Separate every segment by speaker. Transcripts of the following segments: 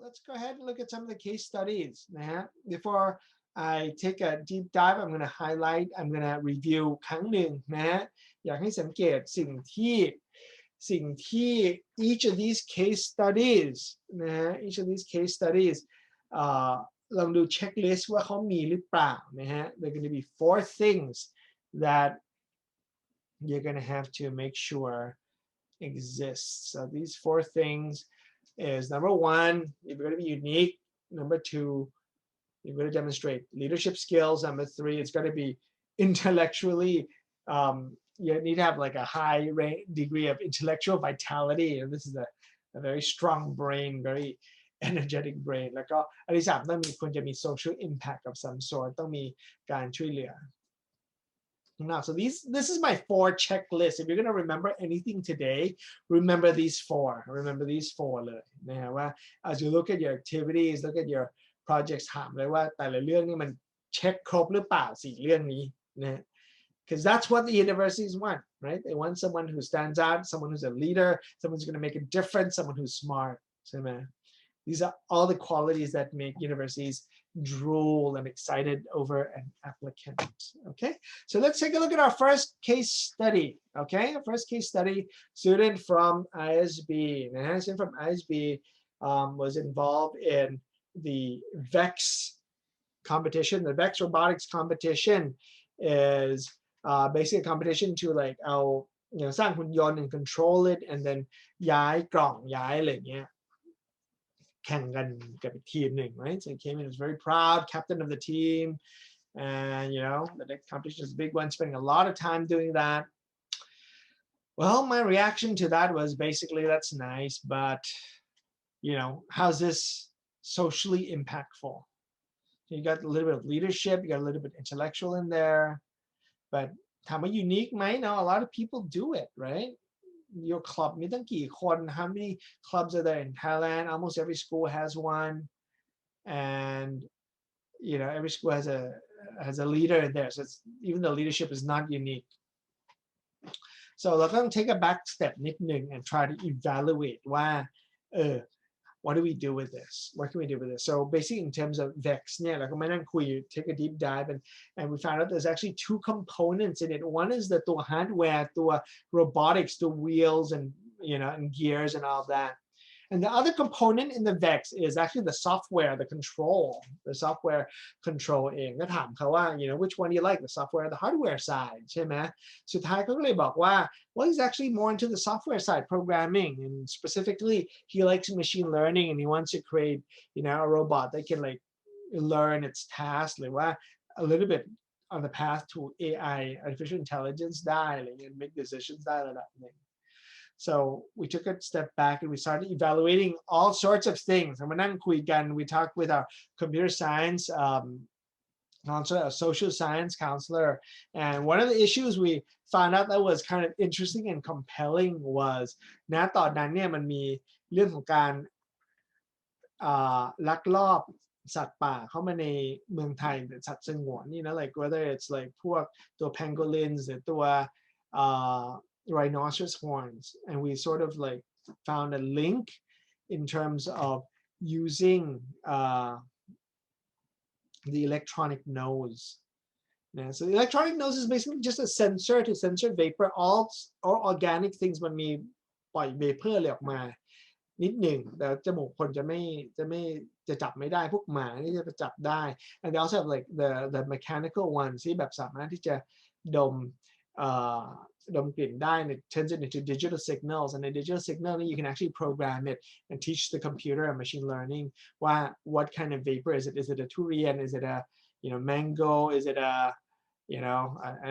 Speaker 1: let's go ahead and look at some of the case studies นะฮะ before I take a deep dive I'm going to highlight I'm going to review ครั้งหนึ่งนะฮะอยากให้สังเกตสิ่งที่ each of these case studies นะฮะ each of these case studies ลองดู checklist ว่าเขามีหรือเปล่านะฮะ there are going to be 4 things that you're going to have to make sure exists. So these 4 things is number 1, you've got to be unique. Number 2, you've got to demonstrate leadership skills. Number 3, it's got to be intellectually, you need to have like a high degree of intellectual vitality. And this is a very strong brain, very energetic brain. แล้วก็อันที่ 3 ต้องมีควรจะมี social impact of some sort ต้องมีการช่วยเหลือ Now, so this is my 4 checklist. If you're going to remember anything today, remember these 4. Remember these 4 เลยนะฮะว่า as you look at your activities, look at your projects ถามเลยว่าแต่ละเรื่องนี่มันเช็คครบหรือเปล่า4 เรื่องนี้นะ because that's what the universities want, right? They want someone who stands out, someone who's a leader, someone who's going to make a difference, someone who's smart. ใช่ไหม These are all the qualities that make universities drool and excited over an applicant. Okay, so let's take a look at our first case study. Okay, our first case study, student from ISB. Student from ISB was involved in the VEX competition. The VEX robotics competition is basically a competition to likeสร้างหุ่นยนต์ and control it and then ย้ายกล่องย้ายอะไรเงี้ยแข่งกันกับอีกทีมหนึ่ง right? So he came in, was very proud, captain of the team, and the next competition is a big one, spending a lot of time doing that. Well, my reaction to that was basically that's nice, but how's this socially impactful? You got a little bit of leadership, you got a little bit intellectual in there, but ถามว่า unique ไหม No, a lot of people do it, right?Your club มีตั้งกี่คน How many clubs are there in Thailand? Almost every school has one, and every school has a leader there. So even the leadership is not unique. So เราต้อง take a back step นิดนึง and try to evaluate ว่าwhat do we do with this? What can we do with this? So basically in terms of VEX เนี่ยเราก็มานั่งคุย take a deep dive and we found out there's actually 2 components in it. One is the ตัว hardware ตัว robotics, the wheels and and gears and all that. And the other component in the VEX is actually the software, the software control เองก็ถามเขาว่าwhich one do you like, the software or the hardware side ใช่ไหมสุดท้ายเขาก็เลยบอกว่าwell he's actually more into the software side, programming, and specifically he likes machine learning and he wants to create a robot that can like learn its task หรือว่า a little bit on the path to AI, artificial intelligence ได้อะไรเงี้ย make decisions ได้ระดับหนึ่งSo we took a step back and we started evaluating all sorts of things. And we talked with our computer science counselor, a social science counselor. And one of the issues we found out that was kind of interesting and compelling was ณ ตอนนั้นเนี่ยมันมีเรื่องของการลักลอบสัตว์ป่าเข้ามาในเมืองไทยสัตว์สงวนlike whether it's like พวกตัว pangolins หรือตัวrhinoceros horns, and we sort of like found a link in terms of using the electronic nose. So the electronic nose is basically just a sensor to sensor vapor, all organic things มันมีปล่อย vapor เลยออกมานิดหนึ่งแต่จมูกคนจะจับไม่ได้พวกหมานี่จะจับได้ and they also have like the mechanical ones ที่แบบสามารถที่จะดมกลิ่นได้ and it turns it into digital signals, and the digital signal you can actually program it and teach the computer and machine learning what kind of vapor is it a durian, is it a mango, is it a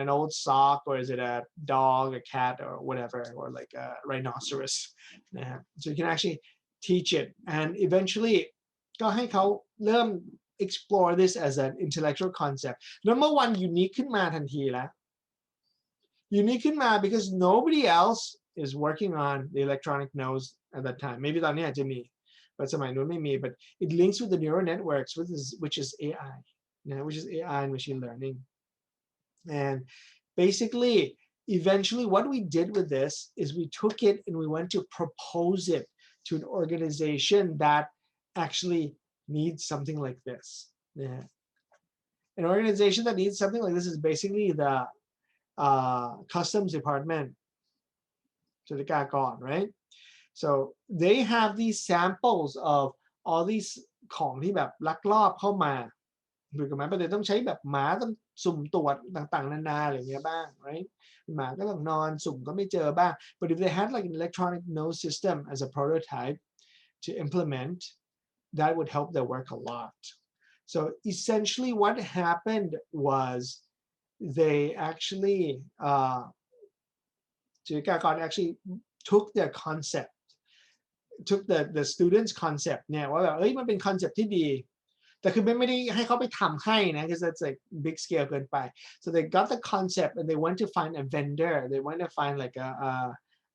Speaker 1: an old sock, or is it a dog, a cat, or whatever, or like a rhinoceros. So you can actually teach it, and eventually ก็ให้เขาเริ่ม explore this as an intellectual concept. Number 1 unique ขึ้นมาทันทีแล้วunique ขึ้นมา because nobody else is working on the electronic nose at that time. Maybe ตอนนี้อาจจะมี but สมัยนู้นไม่มี but it links with the neural networks, which is AI, which is AI and machine learning. And basically, eventually what we did with this is we took it and we went to propose it to an organization that actually needs something like this นะฮะ An organization that needs something like this is basically the customs department ศุลกากร right so they have these samples of all these ของที่แบบลักลอบเข้ามาถูกไหมประเด็นต้องใช้แบบหมาต้องสุ่มตรวจต่างๆนานาอะไรเงี้ยบ้าง right หมาก็ต้องนอนสุ่มก็ไม่เจอบ้าง but if they had like an electronic nose system as a prototype to implement that would help their work a lot so essentially what happened was they actually actually took their concept took the students concept เนี่ยว่าแบบมันเป็น concept ที่ดีแต่คือไม่ได้ให้เขาไปทำให้นะ because that's like big scale เกินไป so they got the concept and they went to find a vendor they went to find like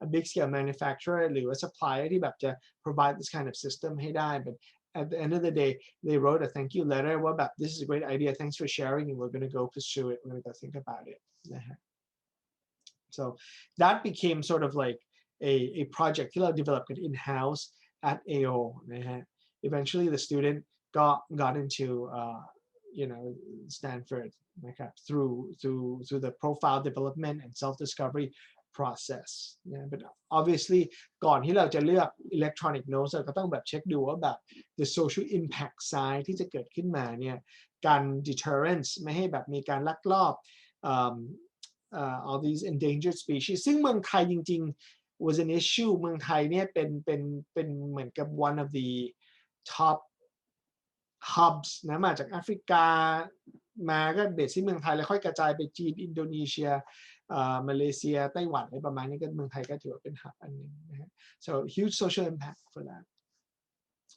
Speaker 1: a big scale manufacturer หรือว่า supplier ที่แบบจะ provide this kind of system ให้ได้ but at the end of the day they wrote a thank you letter ว่าแบบ this is a great idea thanks for sharing and we're going to go pursue it we're going to go think about it นะฮะ so that became sort of like a project ที่เรา develop กัน in-house at AO นะฮะ eventually the student got into Stanford นะครับ through the profile development and self-discovery process นะ but obviously ก่อนที่เราจะเลือก electronic notes เราก็ต้องแบบเช็คดูว่าแบบ the social impact side ที่จะเกิดขึ้นมาเนี่ยการ deterrence ไม่ให้แบบมีการลักลอบ all these endangered species ซึ่งเมืองไทยจริงๆ was an issue เมืองไทยเนี่ยเป็นเหมือนกับ one of the top hubs นะมาจากแอฟริกามาก็เบสที่เมืองไทยแล้วค่อยกระจายไปจีนอินโดนีเซียมาเลเซียไต้หวันอะไรประมาณนี้ก็เมืองไทยก็ถือว่าเป็น hub อันหนึ่งนะฮะ so huge social impact for that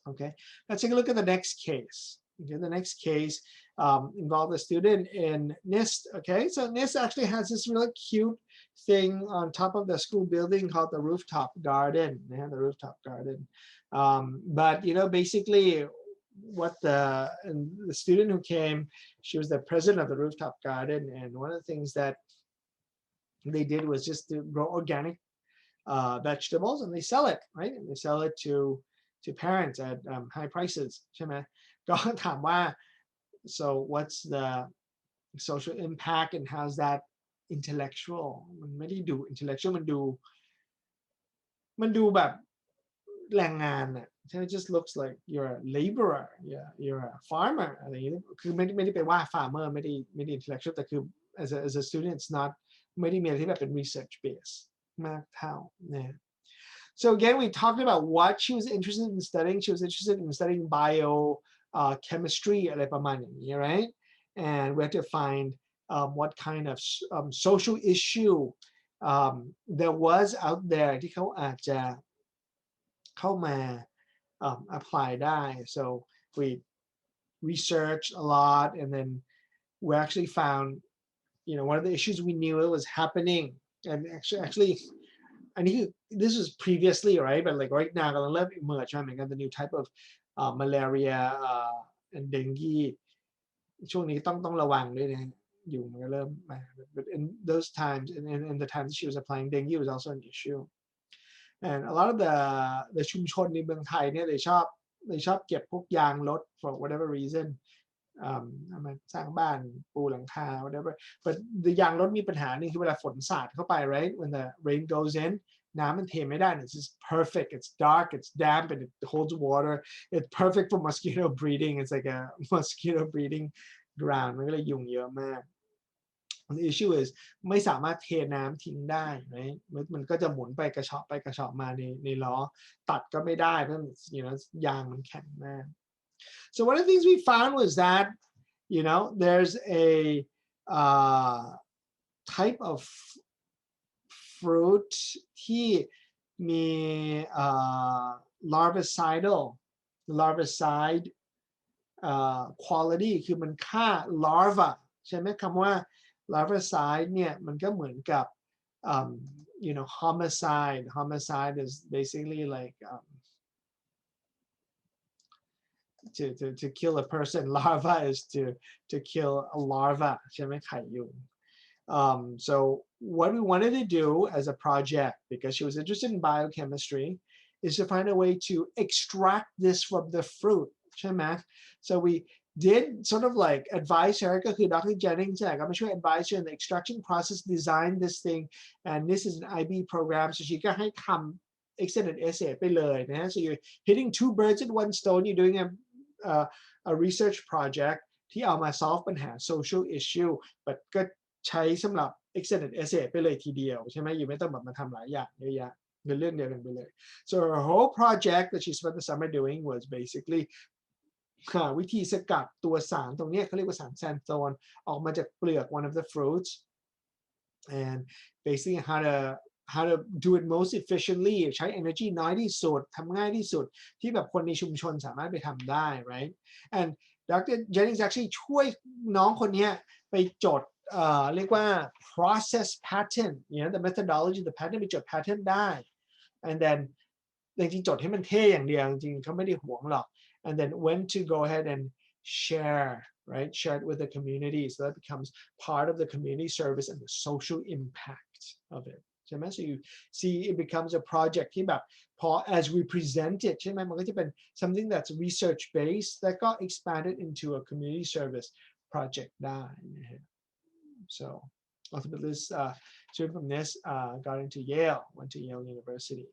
Speaker 1: okay let's take a look at the next case okay the next case involved a student in NIST okay so NIST actually has this really cute thing on top of the school building called the rooftop garden the rooftop garden but basically what the student who came she was the president of the rooftop garden and one of the things that they did was just to grow organic vegetables and they sell it right and they sell it to parents at high prices ใช่ไหมก็ถามว่า so what's the social impact and how's that intellectual มันไม่ได้ดู intellectual มันดูแบบแรงงานอ่ะ it just looks like you're a laborer you're a farmer อะไรอย่างนี้คือไม่ได้ไปว่า farmer ไม่ได้ intellectual แต่คือ as a student it's not ไม่ได้มีอะไรที่แบบเป็น research base มากเท่านะ so again we talked about what she was interested in studying she was interested in studying chemistry อะไรประมาณอย่างนี้ right and we had to find what kind of social issue there was out there ที่เขาอาจจะเข้ามา apply ได้ so we researched a lot and then we actually found one of the issues we knew it was happening and actually and this was previously right but like right now กำลังเริ่ม emerge เหมือนกัน the new type of malaria and dengue ช่วงนี้ต้องระวังด้วยนะอยู่มันก็เริ่มมา but in those times in the time that she was applying dengue was also an issue and a lot of the ชุมชนในเมืองไทยเนี่ยtheyชอบเก็บพวกยางรถ for whatever reasonมาสร้างบ้านปูหลังคา whatever but the ยางรถมีปัญหาหนึ่งคือเวลาฝนสาดเข้าไป right when the rain goes in น้ำมันเทไม่ได้ it's just perfect it's dark it's damp and it holds water it's perfect for mosquito breeding it's like a mosquito breeding ground มันก็เลยยุงเยอะมาก the issue is ไม่สามารถเทน้ำทิ้งได้ right มันก็จะหมุนไปกระเฉาะมาในล้อตัดก็ไม่ได้เพราะยางมันแข็งมากSo one of the things we found was that, there's a type of fruit ที่มี larvicidal quality คือมันฆ่า larva ใช่ไหมคำว่า larvicide เนี่ยมันก็เหมือนกับ homicide is basically like to kill a person larva is to kill a larva ใช่ไหมไข่ยุงso what we wanted to do as a project because she was interested in biochemistry is to find a way to extract this from the fruit ใช่ไหม so we did sort of like advise her ก็คือ Dr. Jennings ก็มาช่วย advise her in the extraction process design this thing and this is an IB program so she ก็ให้ทำ extended essay ไปเลยนะ so you're hitting two birds with one stone you're doing a research project ที่เอามา solve ปัญหา social issue but ก็ใช้สำหรับ extended essay ไปเลยทีเดียวใช่ไหมอยู่ไม่ต้องแบบมาทำหลายอย่างเยอะแยะเป็นเรื่องเดียวกันไปเลย so her whole project that she spent the summer doing was basically วิธีสกัดตัวสารตรงนี้เขาเรียกว่าสารแซนโทนออกมาจากเปลือก one of the fruits and basically how to do it most efficiently ใช้ energy น้อยที่สุดทำง่ายที่สุดที่แบบคนในชุมชนสามารถไปทำได้ right and Dr. Jennings actually ช่วยน้องคนนี้ไปจดเรียกว่า process pattern the methodology the pattern ไปจด pattern ได้ and then จริงๆจดให้มันเท่อย่างเดียวจริงๆเขาไม่ได้หวงหรอก and then when to go ahead and share right share it with the community so that becomes part of the community service and the social impact of it ใช่ไหม so you see it becomes a project ที่แบบพอ as we present it ใช่ไหมมันก็จะเป็น something that's research based that got expanded into a community service project ได้นะฮะ so ultimately this student from this got into Yale went to Yale University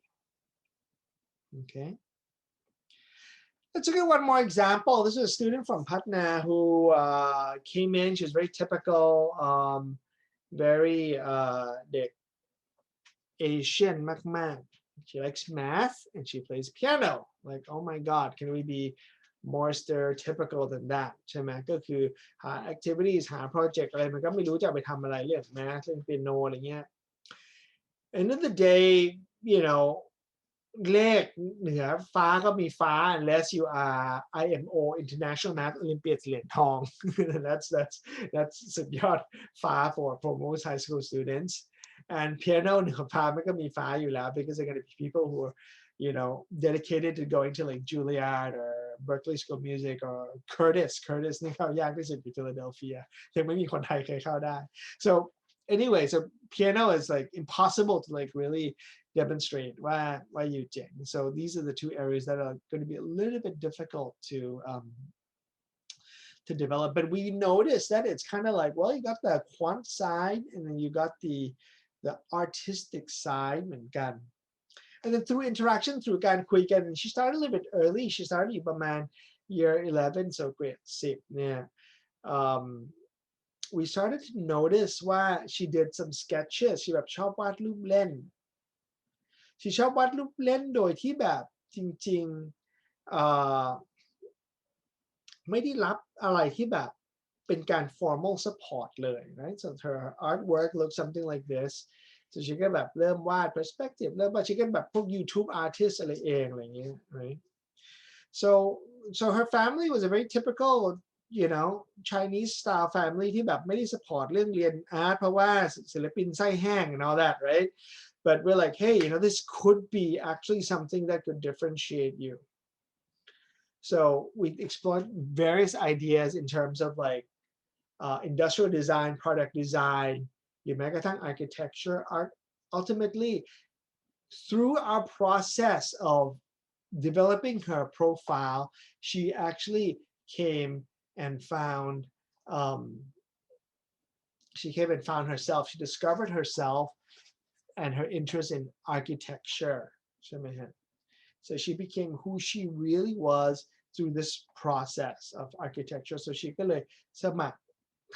Speaker 1: okay let's look at one more example this is a student from Patna who came in she was very typical very เด็กAsian มากๆ she likes math and she plays piano like oh my god can we be more stereotypical than that ใช่ไหมก็คือหา activities หา project อะไรมันก็ไม่รู้จะไปทำอะไรเรื่อง math เรื่อง piano อะไรเงี้ย end of the day you know เลขเหนือฟ้าก็มีฟ้า unless you are IMO International Math Olympiad เหรียญทอง that's สุดยอดฟ้า for most high school students and piano เหนือฟ้ามันก็มีฟ้าอยู่แล้ว because they're going to be people who are dedicated to going to like Juilliard or Berkeley School of Music or Curtis นี่เข้ายากที่สุดอยู่ Philadelphia ยังไม่มีคนไทยเคยเข้าได้ so anyway so piano is like impossible to like really demonstrate why you จ๋ง so these are the two areas that are going to be a little bit difficult to develop but we noticed that it's kind of like well you got the quant side and then you got the artistic side เหมือนกัน and then through interaction through การคุยกัน she started a little bit early she started อยู่ประมาณ year 11 so grade 10เนี่ยwe started to notice ว่า she did some sketches she แบบชอบวาดรูปเล่น she ชอบวาดรูปเล่นโดยที่แบบจริงๆไม่ได้รับอะไรที่แบบเป็นการ formal support เลย right so her artwork looks something like this so she ก็แบบเริ่มวาด perspective เริ่มวาด she ก็แบบพวก YouTube artist อะไรเองอะไรเงี้ย right so her family was a very typical Chinese style family ที่แบบไม่ได้ support เรื่องเรียน art เพราะว่าศิลปินไส้แห้ง and all that right but we're like hey this could be actually something that could differentiate you so we explored various ideas in terms of like industrial design product design หรือแม้กระทั่ง architecture art ultimately through our process of developing her profile she actually came and found herself she discovered herself and her interest in architecture ใช่ไหมฮะ so she became who she really was through this process of architecture so she ก็เลยสมัคร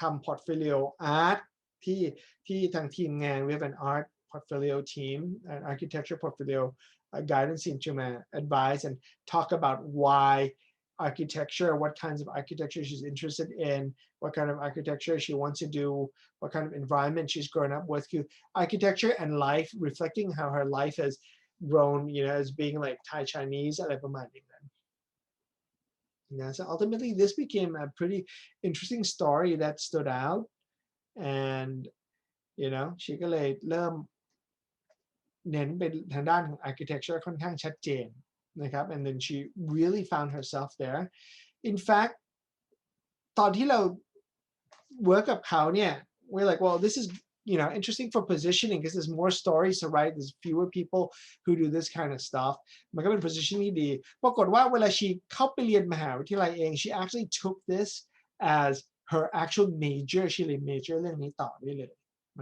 Speaker 1: ทำ portfolio art ที่ทางทีมงาน we have an art portfolio team an architecture portfolio guidance team to advise and talk about why architecture what kinds of architecture she's interested in what kind of architecture she wants to do what kind of environment she's grown up with architecture and life reflecting how her life has grown as being like Thai Chinese อะไรประมาณอย่างนั้น so ultimately this became a pretty interesting story that stood out and she ก็เลยเริ่มเน้นไปทางด้านของ architecture ค่อนข้างชัดเจนนะครับ and then she really found herself there in fact ตอนที่เรา work กับเขาเนี่ย we're like well this is interesting for positioning because there's more stories to write. There's fewer people who do this kind of stuff. มันก็เป็น position ที่ดีปรากฏว่าเวลา she เข้าไปเรียนมหาวิทยาลัยเอง she actually took this as her actual major. she เลย major เรื่องนี้ต่อได้เลย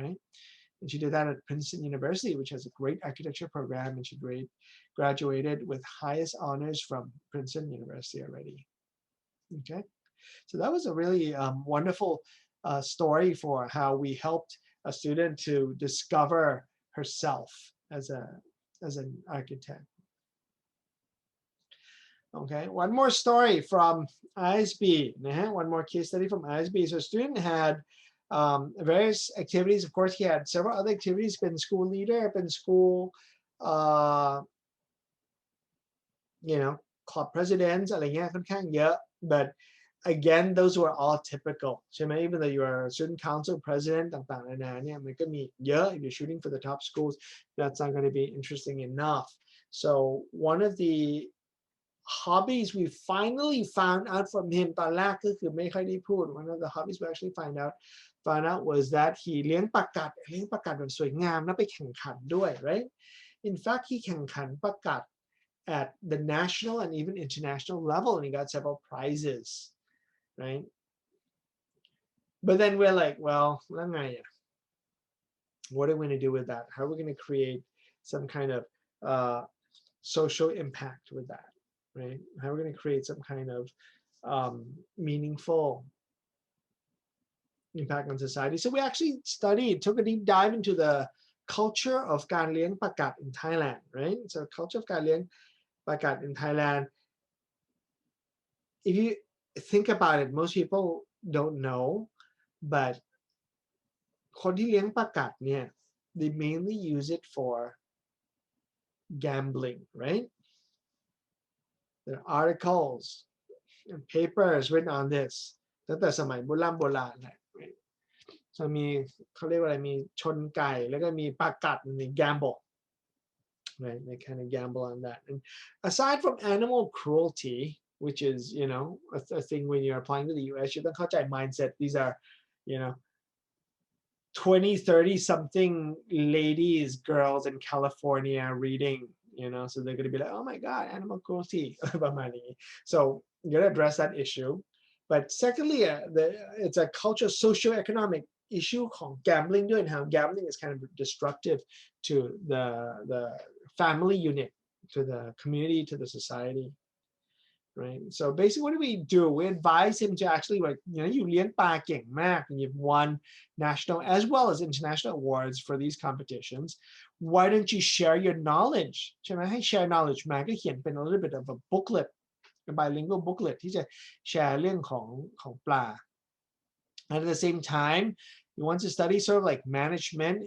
Speaker 1: right? And she did that at Princeton University, which has a great architecture program, and she graduated with highest honors from Princeton University already. Okay, so that was a really wonderful story for how we helped a student to discover herself as an architect. Okay, one more story from ISB. One more case study from ISB. So a student had various activities. Of course, he had several other activities. Been school leader, been school, club presidents, อะไรเงี้ยค่อนข้างเยอะ but again, those were all typical. ใช่ไหม even though you are a student council president ต่างๆนานาเนี่ยมันก็มีเยอะ if you're shooting for the top schools, that's not going to be interesting enough. So one of the hobbies we finally found out from him ตอนแรกก็คือไม่ค่อยได้พูด one of the hobbies we actually found out was that he เลี้ยงปลากัดแบบสวยงามแล้วไปแข่งขันด้วย right? In fact, he แข่งขันปลากัดat the national and even international level, and he got several prizes, right? But then we're like, well, what are we going to do with that? How are we going to create some kind of social impact with that, right? How are we going to create some kind of meaningful impact on society? So we actually took a deep dive into the culture of การเลี้ยงปลากัด in Thailand, right? So culture of การเลี้ยงปลากัด in Thailand. If you think about it, most people don't know, but คนที่เลี้ยงปลากัดเนี่ย they mainly use it for gambling, right? There are articles and papers written on this ตั้งแต่สมัยโบราณแหละ so มีเขาเรียกว่าอะไรมีชนไก่แล้วก็มีปลากัดมี gamble, right? They kind of gamble on that. And aside from animal cruelty, which is a thing when you're applying to the US, youต้องเข้าใจ mindset. These are 20, 30 something ladies, girls in California reading, so they're going to be like, oh my God, animal cruelty. So you got to address that issue. But secondly, it's a cultural, socio-economic issue called gambling, and how gambling is kind of destructive to the family unit, to the community, to the society. Right. So basically, what do? We advise him to actually, like, you เลี้ยงปลาเก่งมาก and you've won national as well as international awards for these competitions. Why don't you share your knowledge? ใช่ไหมให้ share knowledge มาก็เขียนเป็น a little bit of a booklet, a bilingual booklet ที่จะแชร์เรื่องของปลา. And at the same time, he wants to study sort of like management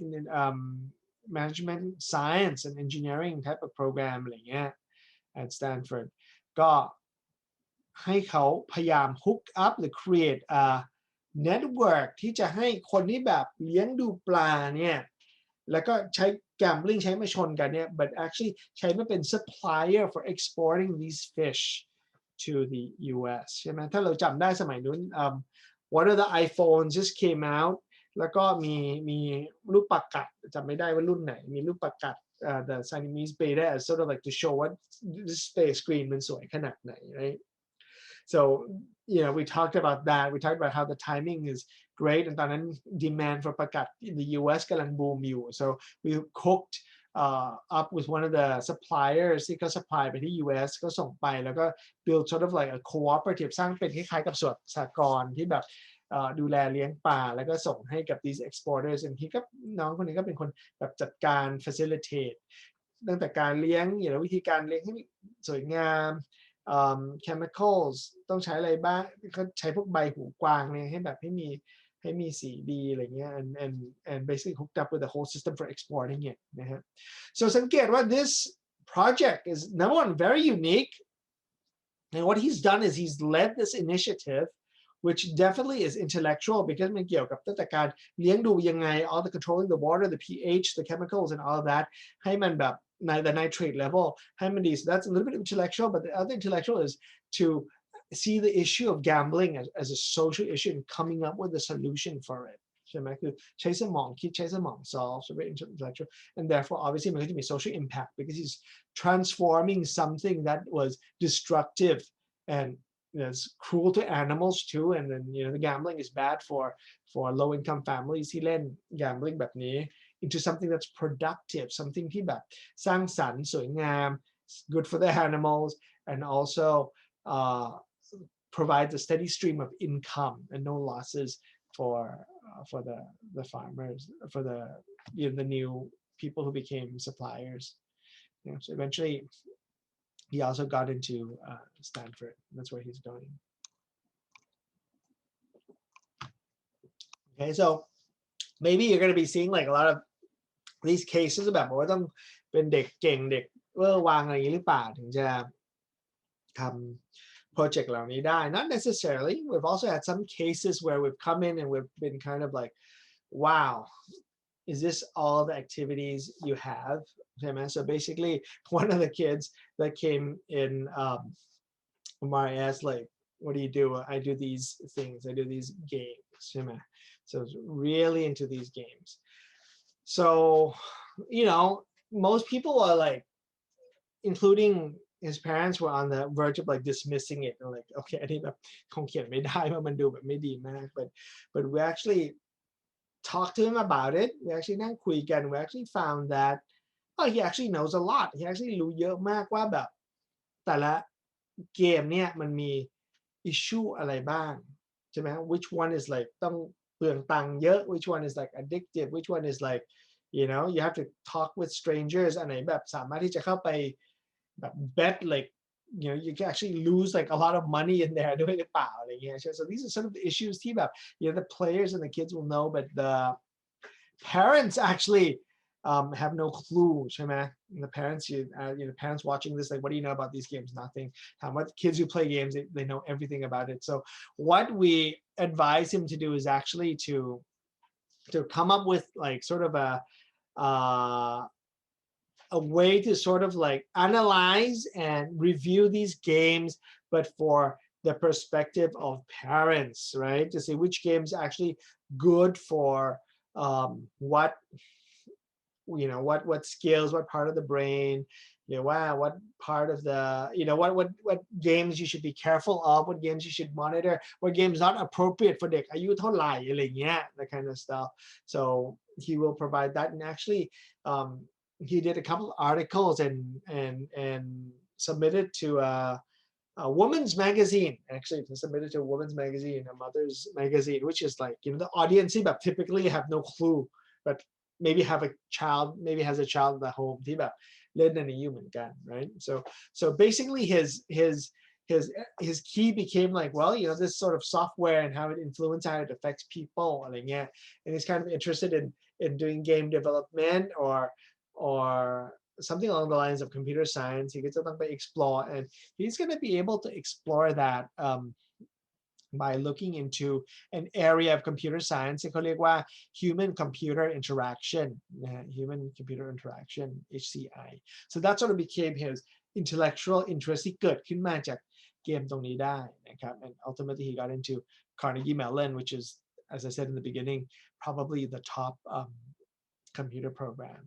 Speaker 1: science and engineering type of program อะไรเงี้ย at Stanford. ก็ให้เขาพยายาม hook up หรือ create a network ที่จะให้คนที่แบบเลี้ยงดูปลาเนี่ยแล้วก็ใช้ gambling ใช้มาชนกันเนี่ย but actually ใช้มาเป็น supplier for exporting these fish to the US ใช่ไหมถ้าเราจำได้สมัยนู้นone of the iPhones just came out แล้วก็มีรูปปลากัดจำไม่ได้ว่ารุ่นไหนมีรูปปลากัดthe Siamese beta as sort of like to show what display screen มันสวยขนาดไหน right? So we talked about that. We talked about how the timing is great, and ตอนนั้น demand for ปลากัด in the US กำลัง boom อยู่ so we hooked up with one of the suppliers ที่เขา supply ไปที่ US ก็ส่งไปแล้วก็ build sort of like a cooperative สร้างเป็นคล้ายๆกับสหกรณ์ที่แบบดูแลเลี้ยงปลาแล้วก็ส่งให้กับ these exporters and ที่ก็น้องคนนี้ก็เป็นคนแบบจัดการ facilitate ตั้งแต่การเลี้ยงวิธีการเลี้ยงให้สวยงาม chemicals ต้องใช้อะไรบ้างก็ใช้พวกใบหูกวางเนี่ยให้แบบให้มีสีดีอะไรเงี้ย and basically hooked up with the whole system for exporting it นะฮะ so สังเกตว่า this project is number one very unique, and what he's done is he's led this initiative which definitely is intellectual because มันเกี่ยวกับตั้งแต่การเลี้ยงดูยังไง all the controlling the water, the pH, the chemicals and all of that ให้มันแบบthe nitrate level ให้มันดี so that's a little bit intellectual, but the other intellectual is to see the issue of gambling as a social issue and coming up with a solution for it. ใช่ไหมคือใช้สมองคิดใช้สมอง solve so very intellectual and therefore obviously มันก็จะมี social impact because he's transforming something that was destructive and it's cruel to animals too and then the gambling is bad for low income families ที่เล่น gambling แบบนี้ into something that's productive something ที่แบบสร้างสรรค์สวยงาม good for the animals and also provides a steady stream of income and no losses for the farmers for the new people who became suppliers so eventually he also got into Stanford that's where he's going okay so maybe you're going to be seeing like a lot of these cases แบบว่าต้องเป็นเด็กเก่งเด็กเวอร์วางอะไรอย่างนี้หรือเปล่าถึงจะทำ project เหล่านี้ได้ not necessarily we've also had some cases where we've come in and we've been kind of like wow is this all the activities you have so basically one of the kids that came in Omar asked like what do you do I do these things I do these games so I was really into these games so most people are like including his parents were on the verge of like dismissing it and like okay อันนี้แบบคงเขียนไม่ได้ว่ามันดูแบบไม่ดีมากbut we actually talked to him about it we actually นั่งคุยกัน we actually found that he actually knows a lot he actually รู้เยอะมากว่าแบบแต่ละเกมเนี่ยมันมี issue อะไรบ้างใช่ไหม which one is like ต้องเปลืองตังค์เยอะ which one is like addictive which one is like you have to talk with strangers อันไหนแบบสามารถที่จะเข้าไปแบบ bet like you can actually lose like a lot of money in there ด้วยหรือเปล่าอะไรเงี้ย so these are some of the issues ที่แบบthe players and the kids will know but the parents actually have no clue ใช่ไหม the parents the parents watching this like what do you know about these games nothing how much kids who play games they know everything about it so what we advise him to do is actually to come up with like sort of a way to sort of like analyze and review these games but for the perspective of parents right to see which games are actually good for what what skills what part of the brain what part of the what games you should be careful of what games you should monitor what games not appropriate for เด็กอายุเท่าไหร่อะไรเงี้ย that kind of stuff so he will provide that and actually he did a couple of articles and submitted to a woman's magazine actually submitted to a woman's magazine a mother's magazine which is like the audienceแบบ typically have no clue but maybe have a child maybe has a child at home ที่แบบเล่นอันนี้อยู่เหมือนกัน right so basically his key became like well this sort of software and how it influences how it affects people อะไรเงี้ย and he's kind of interested in doing game development or something along the lines of computer science heก็จะต้องไป explore and he's going to be able to explore that by looking into an area of computer scienceที่เขาเรียกว่า human computer interaction human computer interaction HCI so that sort of became his intellectual interest ที่เกิดขึ้นมาจากเกมตรงนี้ได้นะครับ and ultimately he got into Carnegie Mellon which is as I said in the beginning probably the top computer program